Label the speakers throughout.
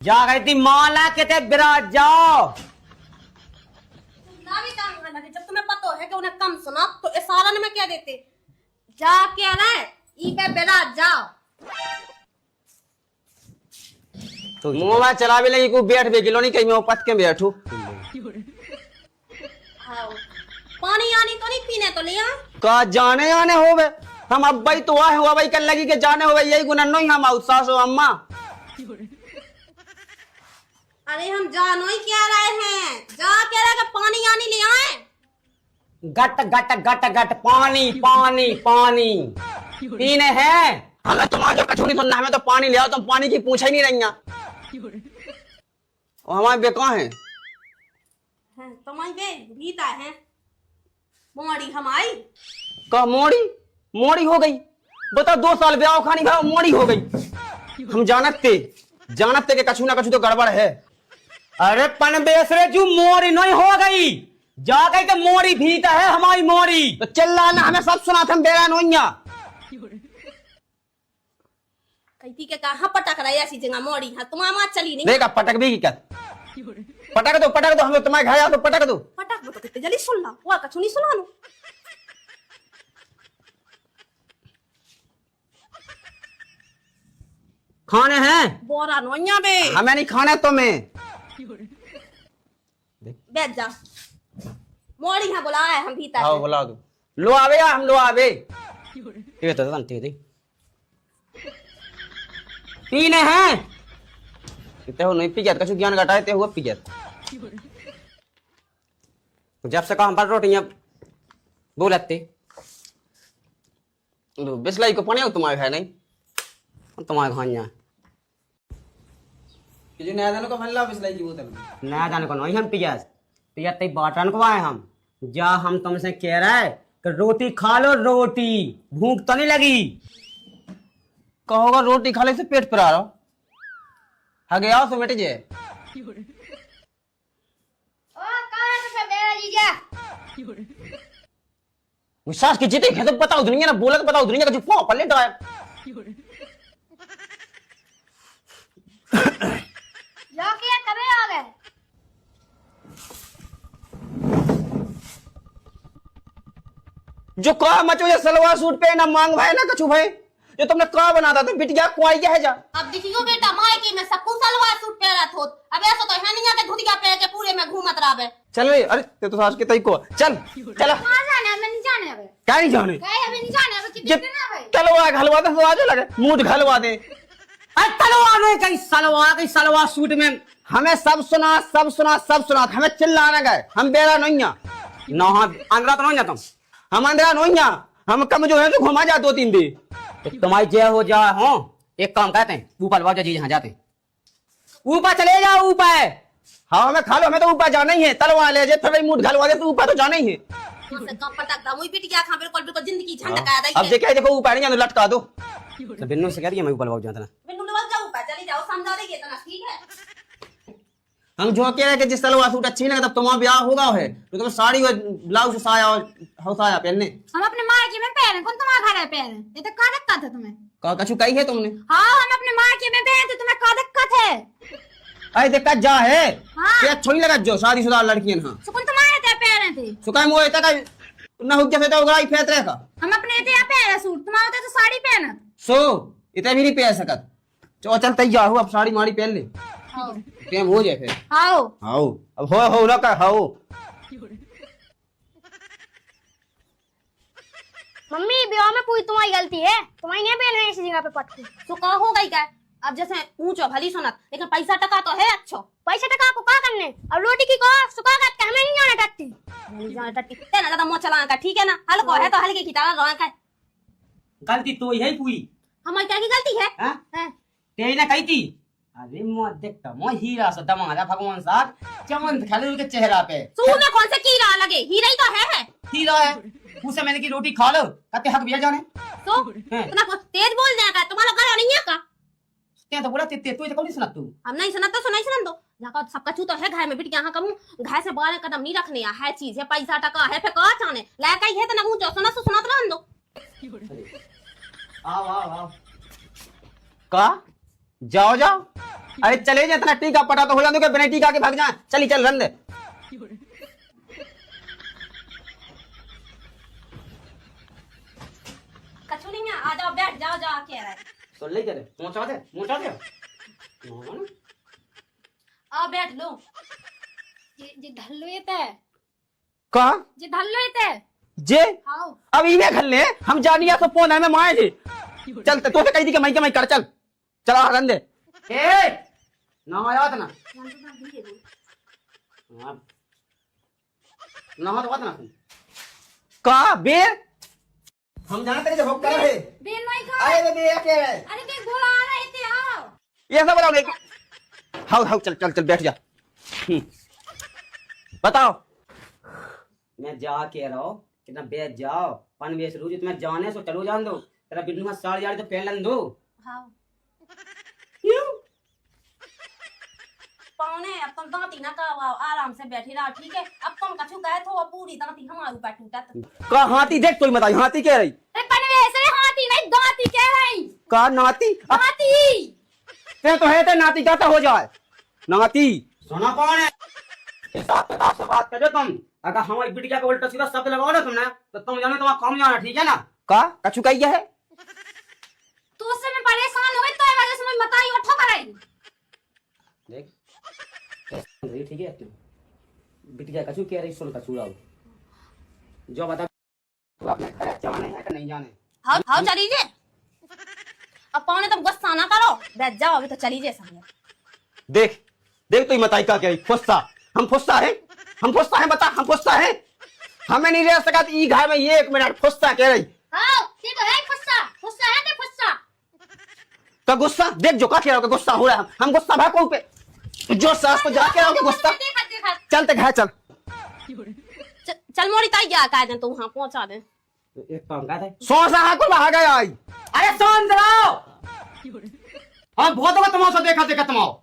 Speaker 1: जा गई थी माला के ते बिराज जाओ।
Speaker 2: ना भी काम करना जब तुम्हें पता है कि उन्हें कम सुना तो इशारा में क्या देते जा के ना ई पे बिराज जाओ।
Speaker 1: तो मोबाइल चला भी लगी को बैठ भी गिलो नहीं कहीं मैं पत के बैठू।
Speaker 2: पानी आनी तो नहीं पीने तो लिया
Speaker 1: का जाने आने हो वे हम अब भाई तो आए हुआ भाई कल लगी के जाने हो यही गुना नहीं हम उत्साह हो अम्मा।
Speaker 2: अरे हम जानो ही क्या रहे हैं जा कह रहे पानी आनी ले आए।
Speaker 1: गट गट गट गट पानी पानी पानी पीने हैं हमें तुम्हारे कछुनी सुनना हमें तो पानी ले आओ तुम पानी की पूछा ही नहीं रही और हमारे बे कहाँ है
Speaker 2: तुम्हारी बे भीता है मोड़ी हम आई
Speaker 1: कहा मोड़ी मोड़ी हो गई बता 2 साल ब्याह खानी खाओ मोड़ी हो गई हम जानते के कछु ना कछु तो गड़बड़ है। अरे पन बेसरे जू मोरी नहीं हो गई जा गई तो मोरी भीता है हमारी मोरी तो चिल्लाना हमें सब सुना था बेरा नोइया
Speaker 2: कहती के कहां पटक रही ऐसी जगह मोड़ी है तुम आमा चली नहीं
Speaker 1: देखा पटक भी क्या पटक दो हम तुम्हारे घर आ तो पटक दो
Speaker 2: पटक तो कितने जल्दी सुन ला वो कछु नहीं सुना नु
Speaker 1: खाने हैं
Speaker 2: बोरा नोइया बे
Speaker 1: हमें नहीं खाने तुम्हें
Speaker 2: बैठ जा मोड़ी है बुलाया हम भीतर
Speaker 1: आओ बुला दो लो आवे या हम लो आवे ये तो जानते थे पीने हैं कितने हो नहीं पी गया कछु ज्ञान घटाए ते हुआ पी गया जब से काम पर रोटियां बोलते बिस्लाई को पने हो तुम्हारे घर नहीं तुम्हारे खानिया जो नया दानो को फल्ला बिस्लाई की बोतल नया दानो को नहीं हम पियाज पिया ते बाटन को आए हम जा हम तुमसे कह रहा है कि रोटी खा लो रोटी भूख तो नहीं लगी कहोगा रोटी खा ले से पेट पर आ रहा हा गया तो बेटे जे विश्वास की जीते तो बताओ दुनिया ना बोला तो बताओ दुनिया का जो पाँव पल्ले तो है
Speaker 2: जाके करे आ गए
Speaker 1: जो का मचो ये सलवार सूट पे ना मांग भाई ना कछु भाई जो तुमने का बना था तो बिटिया कुआई क्या है जा
Speaker 2: अब देखियो बेटा माय की मैं सबको सलवार सूट पहना थो अब ऐसा तो है नहीं आके धुतिया पहन के पूरे में घूमत रहावे
Speaker 1: चल रे अरे ते तो सास के तई को चल चला
Speaker 2: कहां जाना मैं नहीं जाने अब
Speaker 1: क्या नहीं जाने
Speaker 2: कहे अभी नहीं जाने अब कितने ना भाई
Speaker 1: चलो आ घलवा दे आजो लगे मूड घलवा दे अरे तलवा नहीं कहीं सलवार सूट में हमें सब सुना हमें चिल्लाने गए हम बेरा नहीं ना अंदर तो नहीं तुम हम अंदर नहीं हम कम जो है तो घुमा जा 2-3 दिन तुम्हारी जय हो जा हो एक काम कहते हैं ऊपर बाबा जी जहाँ जाते ऊपर चले जाओ ऊपर हाँ हमें खा लो हमें तो ऊपर जाना ही है तलवा ले जे फिर मूड घलवा दे तो ऊपर तो जाना ही है
Speaker 2: बिल्कुल जिंदगी झंडका दे
Speaker 1: अब जे क्या देखो ऊपर नहीं जाना लटका दो तो बिन्नू से कह दिया मैं ऊपर बाबू जाता ना
Speaker 2: बिन्नू लेवल जाओ ऊपर चली जाओ समझा देगी इतना ठीक है
Speaker 1: हम जो कह रहे कि जिस सलवार सूट अच्छी लगे तब तुम्हारा ब्याह होगा है तो तुम साड़ी और ब्लाउज साया और हौसाया पहनने
Speaker 2: हम अपने मायके में पहने कौन तुम्हारा घर है पहने ये तो का दिक्कत है तुम्हें
Speaker 1: का कछु कही है तुमने
Speaker 2: हाँ हम अपने मायके में पहने तो तुम्हें का दिक्कत है
Speaker 1: अरे दिक्कत जा है
Speaker 2: हाँ।
Speaker 1: क्या छोड़ी लगा जो शादीशुदा लड़की हां
Speaker 2: सुकून तुम्हारे ते पहने थे
Speaker 1: सुकाय मोए तक ना हुक जैसे तो गलाई फेत रहे का
Speaker 2: हम अपने ते पहने सूट तुम्हारे तो साड़ी पहना
Speaker 1: सो इतने भी नहीं पहन सकत चो चल तैयार हो अब साड़ी माड़ी पहन ले टाइम हो जाए फिर
Speaker 2: आओ
Speaker 1: आओ अब हो ना का आओ
Speaker 3: मम्मी ब्याह में पूरी तुम्हारी गलती है तुम्हारी नहीं पहन ऐसी जगह पे पटकी
Speaker 2: तो का हो गई क्या अब जैसे ऊंचो भली सुनत लेकिन पैसा टका तो है अच्छो
Speaker 3: पैसा टका को क्या करने अब रोटी की को सुखा के हमें नहीं जाना टट्टी
Speaker 2: नहीं जाने टट्टी ते ना ज्यादा मोह चला का ठीक है ना हल्को है तो हल्के की तरह रहा का
Speaker 1: गलती तो ही है पूरी
Speaker 2: हमारी क्या की गलती है
Speaker 1: हां
Speaker 2: हैं
Speaker 1: तेरी ना कही थी अरे मो देखता मो हीरा सा दमाला भगवान साहब चमन खाले के चेहरा पे
Speaker 2: सूर में कौन से कीड़ा लगे हीरा ही तो है
Speaker 1: हीरा है उसे मैंने की रोटी खा लो कहते हक भैया जाने
Speaker 2: तो इतना तेज बोल देगा का तुम्हारा घर नहीं है का
Speaker 1: ते तो बोला ते तू तो कौन सुना तू
Speaker 2: हम नहीं सुना तो सुनाई सुना दो जाकर सबका छू तो है घर में बिट यहाँ कम घर से बाहर कदम नहीं रखने है चीज है पैसा टका है फिर कहा चाहने लायक ही है तो ना ऊंचो सुना तो सुना तो दो
Speaker 1: आओ आओ आओ का जाओ जाओ अरे चले जाए, इतना टीका पटा तो हो जाए, बिना टीका के भाग जाए। चली चल रन दे।
Speaker 2: कछु नहीं है, आ जाओ बैठ जाओ, जा कह रहा है।
Speaker 1: सुन ले चले, पहुंचा दे।
Speaker 2: आ बैठ लो।
Speaker 3: जे धल्लो येते
Speaker 1: का
Speaker 3: जे धल्लो येते
Speaker 1: जे
Speaker 3: हाउ
Speaker 1: अब इन्हें खल ले, हम जानिया तो फोन है मैं माए जी। चल तो कही थी कि मैं कर, चल चला रन दे। ए ना आया था ना ना तो ना का बे हम जानते हैं भोग कर रहे।
Speaker 3: बेन नहीं खा।
Speaker 1: अरे बे क्या है,
Speaker 3: अरे देख बोला आ रहा है ते आओ।
Speaker 1: ये सब बताओ। हाउ चल बैठ जा। बताओ। मैं जा के रहा हूँ कितना बैठ जाओ, पन बेच रू तुम्हें जाने सो चलो जान दो, तेरा बिल्लू में साड़ी यार तो पहन दो।
Speaker 2: हाँ
Speaker 1: क्यों
Speaker 2: पौने अब तुम दांती ना कावाओ, आराम से बैठे रहो, ठीक है। अब तुम कछु कहे तो पूरी दांती हमारे ऊपर टूटत।
Speaker 1: का हाथी देख, कोई बताई हाथी कह रही।
Speaker 3: अरे पनवेश रे हाथी नहीं दांती कह रही।
Speaker 1: का नाती
Speaker 3: हाथी
Speaker 1: ते तो है, ते नाती का हो जाए नाती। सुना कौन है, हिसाब किताब से बात करो तुम। अगर हमारी बिटिया को उल्टा सीधा शब्द लगाओ ना तुमने, तो तुम जाने तुम्हारा काम जाना, ठीक है ना। का कछु कही है
Speaker 3: तू उससे मैं परेशान हो गई तो वजह से मैं बताई उठो कराई।
Speaker 1: देख ठीक है, बिटिया कछु कह रही, सुन कछु रहो जो बता तू अपने घर जाने है कि नहीं जाने।
Speaker 2: हाँ चली जे। अब पौने तुम गुस्सा ना करो, बैठ जाओ, अभी तो चली जे संगे।
Speaker 1: देख तो मताई का कह रही, फुस्सा हम फुस्सा है बता, हम फुस्सा है, हमें नहीं रह सका ई घर में। ये 1 मिनट फुस्सा कह रही।
Speaker 3: हां ये तो है फुस्सा है ते फुस्सा
Speaker 1: का गुस्सा देख जो का कह रहा, गुस्सा हो रहा है। हम गुस्सा भागो पे जो सास को जाके रहो गुस्सा।
Speaker 3: देखा
Speaker 1: चलते घर चल।
Speaker 2: चल मोरी ताई क्या कह दे, तू वहां पहुंचा दे।
Speaker 1: एक काम कर दे, सो सा को भाग गया आई। अरे सोन जाओ, हम बहुत बार तमाशा देखा तुम आओ,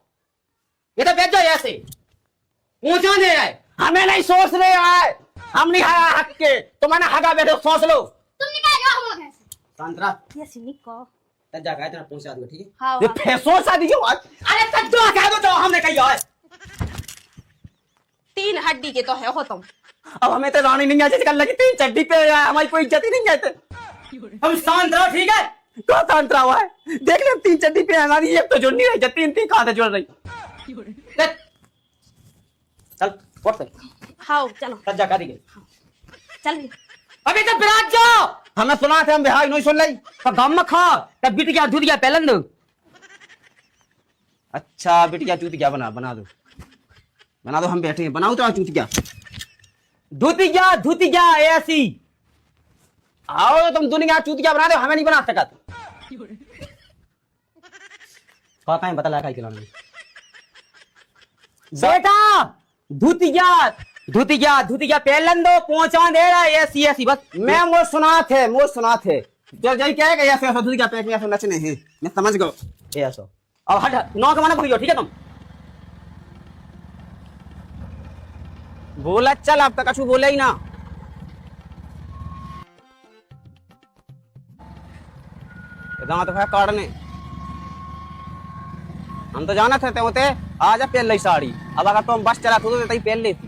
Speaker 1: ये तो बेच जाओ ऐसे पहुंचा दे रहा है। हमें नहीं सोच रहे है, हम नहीं हरा हक के, तो मैंने हगा बैठे सोच लो।
Speaker 3: तुम निकल जाओ हम लोग ऐसे।
Speaker 1: संतरा
Speaker 2: ये सिनी को
Speaker 1: तब जा गए, तेरा पहुंचा दूंगा, ठीक है।
Speaker 2: हाँ
Speaker 1: ये फैसो सा दियो आज। अरे तब जो कह दो, जो हमने कही है।
Speaker 2: 3 हड्डी के तो है हो तुम।
Speaker 1: अब हमें तो रानी नहीं आती, लगी 3 चड्डी पे है, हमारी कोई इज्जत ही नहीं कहते। हम शांत रहो, ठीक है। तो शांत रहो है, देख ले 3 चड्डी पे है हमारी, एक तो जुड़ नहीं रही, 3 कहां से जुड़ रही। चल उठ
Speaker 2: हाँ चलो
Speaker 1: तब जा कर दिए।
Speaker 2: चल।
Speaker 1: अभी तो बिराज जाओ, हमें सुना थे, हम बिहार नहीं सुन ली तो गम में खा तब बिटिया दूध क्या पहलन दो। अच्छा बिटिया दूध क्या बना दो, हम बैठे हैं, बनाओ तो धूतिया ऐसी आओ तुम दुनिया चूतिया बना दो, हमें नहीं बना सकत। कहाँ पता लगा खिलाने बेटा, धूतिया पहलन दो, पहुंचा दे रहा है ऐसी बस। मैं वो सुना थे जो जय क्या है ऐसे धूतिया पेट में ऐसे नचने हैं, मैं समझ गयो ऐसा। अब हट नौ का मना भूलियो, ठीक है। तुम बोला चल, अब तक कछु बोले ही ना। तो है काटने, हम तो जाना थे होते आज पहन ली साड़ी। अब अगर तुम बस चला तो पहन लेती।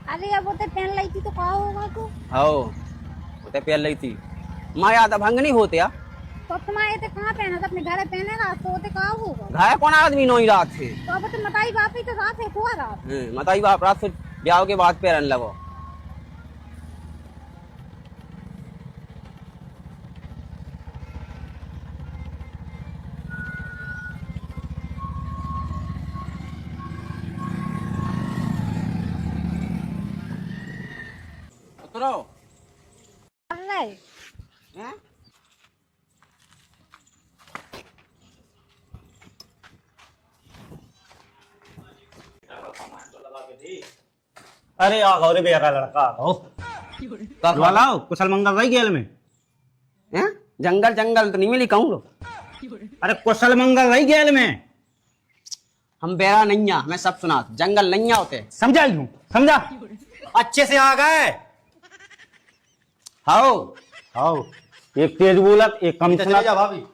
Speaker 3: अरे अब वो तो पहन ली थी तो कहा होगा तू।
Speaker 1: हो वो पहन ली थी, माँ याद भंग नहीं होते यार।
Speaker 3: तो तुम्हारे तो कहाँ पहना था, अपने घर पहनेगा तो वो तो कहा होगा।
Speaker 1: घर कौन आदमी नो ही रात थे,
Speaker 3: तो अब तो मताई बाप ही तो रात है हुआ रात।
Speaker 1: मताई बाप रात से ब्याह के बाद पहन लगो। उतरो
Speaker 3: अरे
Speaker 1: हैं?
Speaker 4: अरे आ गौ रे बेरा लड़का हो वाला कुशल मंगल रही गेल में।
Speaker 1: हैं? जंगल तो नहीं मिली कहूँ।
Speaker 4: अरे कुशल मंगल रही गेल में।
Speaker 1: हम बेरा नहीं हमें सब सुना, जंगल नहीं होते।
Speaker 4: समझा लूं, समझा अच्छे से आ गए।
Speaker 1: हाओ
Speaker 4: आओ एक तेज बोलत एक कम सुना।
Speaker 5: भाभी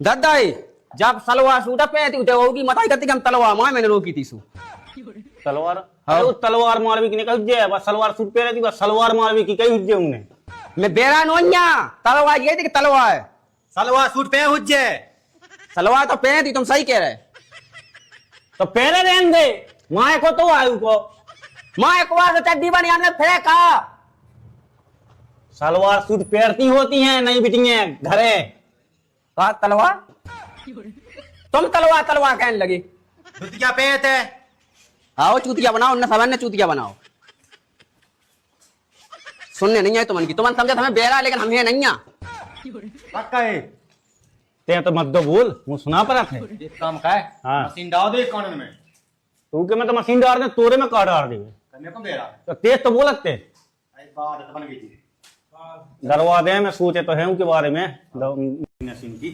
Speaker 1: दादाई जब सलवार सूट पहनती उठे होगी मताई करती कि हम तलवार मां मैंने रोकी थी सु
Speaker 4: तलवार
Speaker 1: हाँ।
Speaker 4: अरे वो तलवार मारवी की नहीं कही जे बस सलवार सूट पहने थी बस सलवार मारवी की कही हुज्जे उन्हें
Speaker 1: मैं बेरा नोन्या तलवार ये थी कि तलवार
Speaker 5: सलवार सूट पे हुज्जे
Speaker 1: सलवार तो पहनती तुम सही कह रहे
Speaker 4: तो पहले रहने दे माए को तो आयु को
Speaker 1: मां एक बार तो चड्डी बनी हमने फेंका
Speaker 4: सलवार सूट पहनती होती हैं नहीं बिटियां घरे
Speaker 1: कहा तलवार तुम तलवार तलवार कहने लगी
Speaker 5: धुतिया पहनते
Speaker 1: आओ चूतिया बनाओ उन्हें सबने चूतिया बनाओ सुनने नहीं आए तुमन की तुमन समझे हमें बेरा लेकिन हम ये नहीं आ
Speaker 5: पक्का है
Speaker 4: ते तो मत दो बोल मुंह सुना पर थे
Speaker 5: एक काम का है
Speaker 4: हाँ।
Speaker 5: मशीन डाल दे कानून में
Speaker 4: तू के मैं तो मशीन डाल दे तोरे में काट डाल दे
Speaker 5: करने को बेरा
Speaker 4: तो तेज तो बोलते
Speaker 5: एक बात बन गई थी
Speaker 4: डरवा दे मैं सोचे तो है उनके बारे में मशीन की